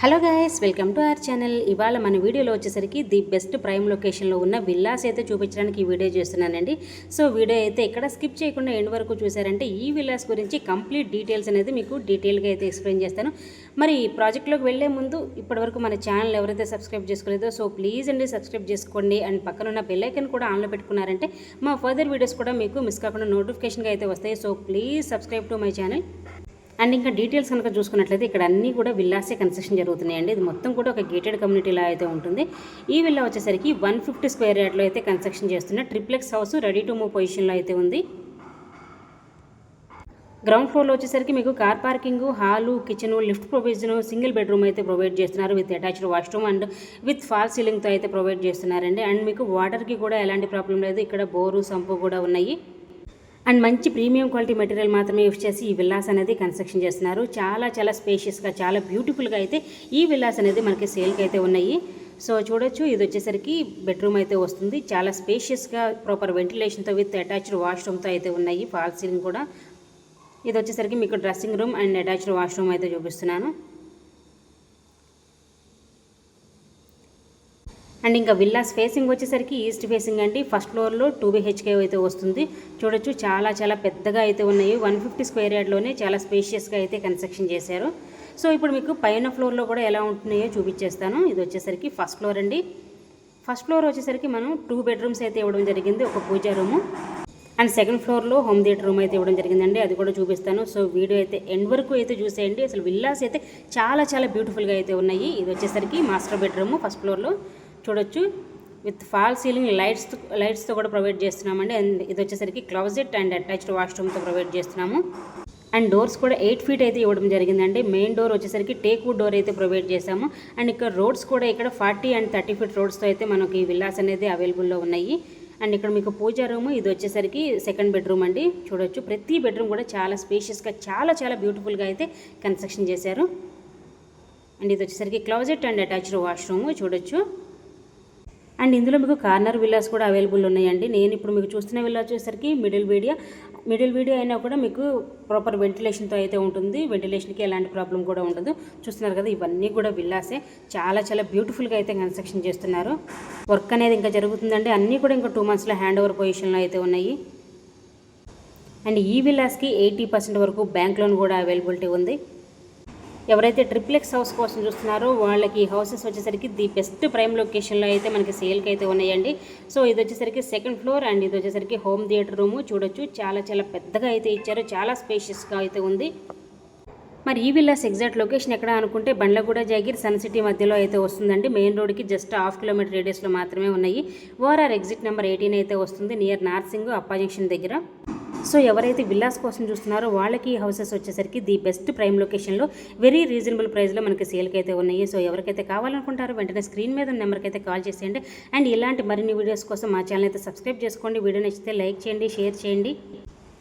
Hello guys, welcome to our channel. ఇవాళ మన వీడియోలో వచ్చేసరికి ది బెస్ట్ ప్రైమ్ లొకేషన్లో ఉన్న విల్లాస్ అయితే చూపించడానికి ఈ వీడియో చేస్తున్నానండి. సో వీడియో అయితే ఇక్కడ స్కిప్ చేయకుండా ఎండ్ వరకు చూసారంటే ఈ విల్లాస్ గురించి కంప్లీట్ డీటెయిల్స్ అనేది మీకు డీటెయిల్గా అయితే ఎక్స్ప్లెయిన్ చేస్తాను. మరి ఈ ప్రాజెక్ట్లోకి వెళ్లే ముందు ఇప్పటివరకు మన ఛానల్ ఎవరైతే సబ్స్క్రైబ్ చేసుకోలేదో సో ప్లీజ్ అండి సబ్స్క్రైబ్ చేసుకోండి. అండ్ పక్కన ఉన్న బెల్ ఐకాన్ కూడా ఆన్లో పెట్టుకున్నారంటే మా ఫర్దర్ వీడియోస్ కూడా మీకు మిస్ కాకుండా నోటిఫికేషన్గా అయితే వస్తాయి. So please subscribe to my channel. And ఇంకా డీటెయిల్స్ కనుక చూసుకున్నట్లయితే ఇక్కడ అన్నీ కూడా విల్లాసే కన్స్ట్రక్షన్ జరుగుతున్నాయండి. ఇది మొత్తం కూడా ఒక గేటెడ్ కమ్యూనిటీలా అయితే ఉంటుంది. ఈ విల్లా వచ్చేసరికి 150 స్క్వేర్ యార్డ్లో అయితే కన్స్ట్రక్షన్ చేస్తున్న triplex house ready to move పొజిషన్లో అయితే ఉంది. గ్రౌండ్ ఫ్లోర్లో వచ్చేసరికి మీకు car parking, hall, kitchen, lift provision, single bedroom అయితే ప్రొవైడ్ చేస్తున్నారు with attached washroom and with fall సీలింగ్తో అయితే ప్రొవైడ్ చేస్తున్నారండి. అండ్ మీకు వాటర్కి కూడా ఎలాంటి ప్రాబ్లం లేదు. ఇక్కడ బోరు, సంపు కూడా ఉన్నాయి. అండ్ మంచి ప్రీమియం క్వాలిటీ మెటీరియల్ మాత్రమే యూస్ చేసి ఈ విల్లాస్ అనేది కన్స్ట్రక్షన్ చేస్తున్నారు. చాలా స్పేషియస్గా, చాలా బ్యూటిఫుల్గా అయితే ఈ విల్లాస్ అనేది మనకి సేల్కి అయితే ఉన్నాయి. సో చూడొచ్చు, ఇది వచ్చేసరికి బెడ్రూమ్ అయితే వస్తుంది. చాలా స్పేషియస్గా ప్రాపర్ వెంటిలేషన్తో విత్ అటాచ్డ్ వాష్రూమ్తో అయితే ఉన్నాయి. ఫాల్ సీలింగ్ కూడా. ఇది వచ్చేసరికి మీకు dressing room and attached washroom అయితే చూపిస్తున్నాను. అండ్ ఇంకా విల్లాస్ ఫేసింగ్ వచ్చేసరికి ఈస్ట్ ఫేసింగ్ అండి. ఫస్ట్ ఫ్లోర్లో 2 BHK అయితే వస్తుంది. చూడొచ్చు, చాలా పెద్దగా అయితే ఉన్నాయి. 150 స్క్వేర్ యార్డ్లోనే చాలా స్పేషియస్గా అయితే కన్స్ట్రక్షన్ చేశారు. సో ఇప్పుడు మీకు పైన ఫ్లోర్లో కూడా ఎలా ఉంటున్నాయో చూపించేస్తాను. ఇది వచ్చేసరికి ఫస్ట్ ఫ్లోర్ అండి. ఫస్ట్ ఫ్లోర్ వచ్చేసరికి మనం 2 బెడ్రూమ్స్ అయితే ఇవ్వడం జరిగింది, ఒక పూజా రూము. అండ్ సెకండ్ ఫ్లోర్లో హోమ్ థియేటర్ రూమ్ అయితే ఇవ్వడం జరిగిందండి, అది కూడా చూపిస్తాను. సో వీడియో అయితే ఎండ్ వరకు అయితే చూసేయండి. అసలు విల్లాస్ అయితే చాలా బ్యూటిఫుల్గా అయితే ఉన్నాయి. ఇది వచ్చేసరికి మాస్టర్ బెడ్రూమ్ ఫస్ట్ ఫ్లోర్లో చూడొచ్చు, విత్ ఫాల్ సీలింగ్ లైట్స్తో కూడా ప్రొవైడ్ చేస్తున్నామండి. అండ్ ఇది వచ్చేసరికి క్లోజెట్ అండ్ అటాచ్డ్ వాష్రూమ్తో ప్రొవైడ్ చేస్తున్నాము. అండ్ డోర్స్ కూడా 8 feet అయితే ఇవ్వడం జరిగిందండి. మెయిన్ డోర్ వచ్చేసరికి టేక్ వుడ్ డోర్ అయితే ప్రొవైడ్ చేశాము. అండ్ ఇక్కడ రోడ్స్ కూడా ఇక్కడ 40 and 30 feet రోడ్స్తో అయితే మనకి విల్లాస్ అనేది అవైలబుల్లో ఉన్నాయి. అండ్ ఇక్కడ మీకు పూజా రూమ్, ఇది వచ్చేసరికి సెకండ్ బెడ్రూమ్ అండి. చూడొచ్చు, ప్రతి బెడ్రూమ్ కూడా చాలా స్పేషియస్గా, చాలా బ్యూటిఫుల్గా అయితే కన్స్ట్రక్షన్ చేశారు. అండ్ ఇది వచ్చేసరికి క్లోజెట్ అండ్ అటాచ్డ్ వాష్రూమ్ చూడొచ్చు. అండ్ ఇందులో మీకు కార్నర్ విల్లాస్ కూడా అవైలబుల్ ఉన్నాయండి. నేను ఇప్పుడు మీకు చూస్తున్న విల్లా వచ్చేసరికి మిడిల్ వీడియో అయినా కూడా మీకు ప్రాపర్ వెంటిలేషన్తో అయితే ఉంటుంది. వెంటిలేషన్కి ఎలాంటి ప్రాబ్లం కూడా ఉండదు. చూస్తున్నారు కదా, ఇవన్నీ కూడా విల్లాసే. చాలా బ్యూటిఫుల్గా అయితే కన్స్ట్రక్షన్ చేస్తున్నారు. వర్క్ అనేది ఇంకా జరుగుతుందండి. అన్నీ కూడా ఇంకా 2 monthsలో హ్యాండ్ ఓవర్ పొజిషన్లో అయితే ఉన్నాయి. అండ్ ఈ విల్లాస్కి 80% వరకు బ్యాంక్ లోన్ కూడా అవైలబిలిటీ ఉంది. ఎవరైతే ట్రిప్లెక్స్ హౌస్ కోసం చూస్తున్నారో వాళ్ళకి ఈ హౌసెస్ వచ్చేసరికి ది బెస్ట్ ప్రైమ్ లొకేషన్లో అయితే మనకి సేల్కి అయితే ఉన్నాయండి. సో ఇది వచ్చేసరికి సెకండ్ ఫ్లోర్ అండ్ ఇది వచ్చేసరికి హోమ్ థియేటర్ రూము. చూడొచ్చు, చాలా పెద్దగా అయితే ఇచ్చారు. చాలా స్పేషియస్గా అయితే ఉంది. మరి ఈ విల్లాస్ ఎగ్జాక్ట్ లొకేషన్ ఎక్కడ అనుకుంటే బండ్లగూడ, జాగిర్, సన్ సిటీ మధ్యలో అయితే వస్తుందండి. మెయిన్ రోడ్కి జస్ట్ 1/2 kilometer రేడియస్లో మాత్రమే ఉన్నాయి. ఓఆర్ఆర్ ఎగ్జిట్ నెంబర్ 18 అయితే వస్తుంది, నియర్ నార్సింగ్ అప్పా జంక్షన్ దగ్గర. సో ఎవరైతే విల్లాస్ కోసం చూస్తున్నారో వాళ్ళకి ఈ హౌసెస్ వచ్చేసరికి ది బెస్ట్ ప్రైమ్ లొకేషన్లో వెరీ రీజనబుల్ ప్రైస్లో మనకి సేల్కి అయితే ఉన్నాయి. సో ఎవరికైతే కావాలనుకుంటారో వెంటనే స్క్రీన్ మీద ఉన్న నెంబర్కి అయితే కాల్ చేసేయండి. అండ్ ఇలాంటి మరిన్ని వీడియోస్ కోసం మా ఛానల్ అయితే సబ్స్క్రైబ్ చేసుకోండి. వీడియో నచ్చితే లైక్ చేయండి, షేర్ చేయండి.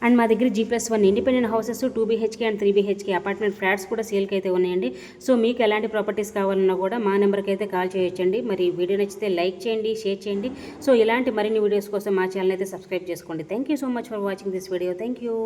అండ్ మా దగ్గర G+1 independent houses, 2 BHK and 3 BHK apartment flats కూడా సేల్కి అయితే ఉన్నాయండి. సో మీకు ఎలాంటి ప్రాపర్టీస్ కావాలన్నా కూడా మా నెంబర్కి అయితే కాల్ చేయొచ్చండి. మరి వీడియో నచ్చితే లైక్ చేయండి, షేర్ చేయండి. సో ఇలాంటి మరిన్ని వీడియోస్ కోసం మా ఛానల్ అయితే సబ్స్క్రైబ్ చేసుకోండి. Thank you so much for watching this video. Thank you.